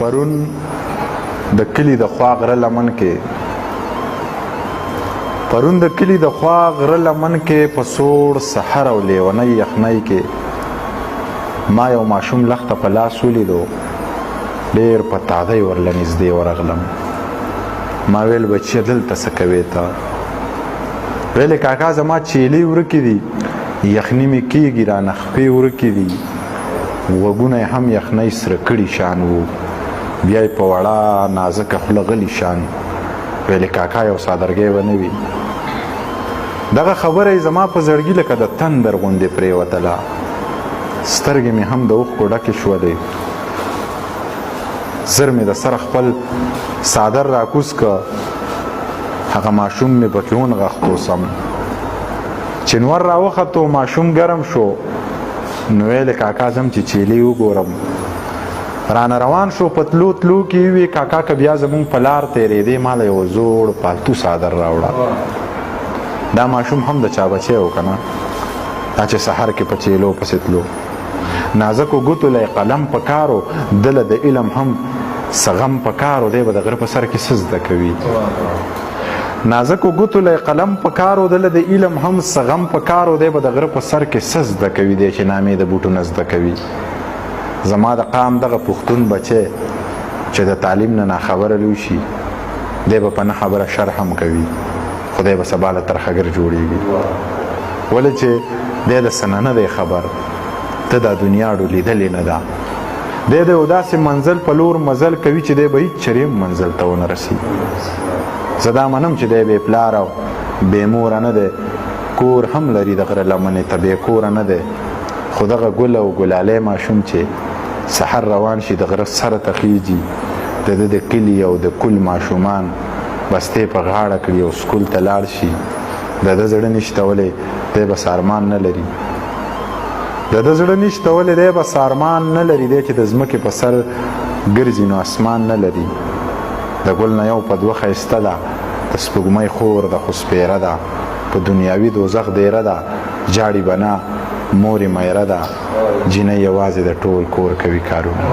پرون د کلي د خوا غره لمن کې په سوړ سحر او لیونی یخنۍ کې ما یو ماشوم لخته په لاس ولیدو، ډېر په تادۍ ورله نږدې ورغلم. ما ویل بچیه دلته څه کوې ته؟ ویلې کاکا زما چیلې ورکې دي، یخني مې کېږي رانه خپې ورکې دي، غوږونه یې هم یخنۍ سره کړي شان وو، بیا یې په وړه نازکه خوله غلي شان. ویلې کاکا یو سادرګی به نه وي. دغه خبره یې زما په زړګي لکه د تندر غوندې پرېوتله. سترګې مې هم د اوښکو ډکې شولې. زر مې د سره خپل څادر راکوز که، هغه ماشوم مې پکې ونغښتو سم. چې نور راوختو ماشوم ګرم شو، نو ویلې کاکا ځم چې چیلې وګورم. رانه روان شو، په تلو تلو کې وی کاکا که بیا زمونږ په لار تېرېدې ماله یو زوړ پالتو څادر راوړه. دا ماشوم هم د چا بچی و که نه، دا چې سحر کې په چیلو پسې تلو. نازکو ګوتو له قلم په کارو، دله د علم هم سغم په کارو، دی به د غره په سر کې څه زده کوي. نازکو ګوتو له قلم په کارو، دله د علم هم سغم په کارو، دی به د غره په سر کې څه زده کوي، دی چې نامې د بوټو نه زده کوي. زما د قام دغه پښتون بچی چې د تعلیم نه ناخبره لوی شي، دی به په نه خبره شر هم کوي، خدای به سبا له ترخګر جوړېږي. ولې چې دی د څه نه دی خبر، ته دا دنیا ډولیدلې نه ده. دی د یو داسې منزل په لور مزل کوي چې دی به هېڅ چرې منزل ته ونه رسي. زه دا منم چې دی بې پلار او بې موره نه دی، کور هم لري د غره لمنې ته، بې کوره نه دی. خو دغه ګل او ګلالی ماشوم چې سحر روان شي د غره سره ته خیږي، د ده د کلي او د کل ماشومان بستې په غاړه کړي او سکول ته لاړ شي، د ده زړه نشته ولې دی به سارمان نه لري. د ده زړه نشته ولې دی به سارمان نه لري. دی چې د ځمکې په سر ګرځي نو اسمان نه لري. د ګل نه یو په دوه ښایسته ده، د سپوږمۍ خور ده خو سپېره ده، په دنیاوي دوزخ دیره ده، جاړي بنا مورې میره ده، جینۍ یوازې د ټول کور کوي کارونه.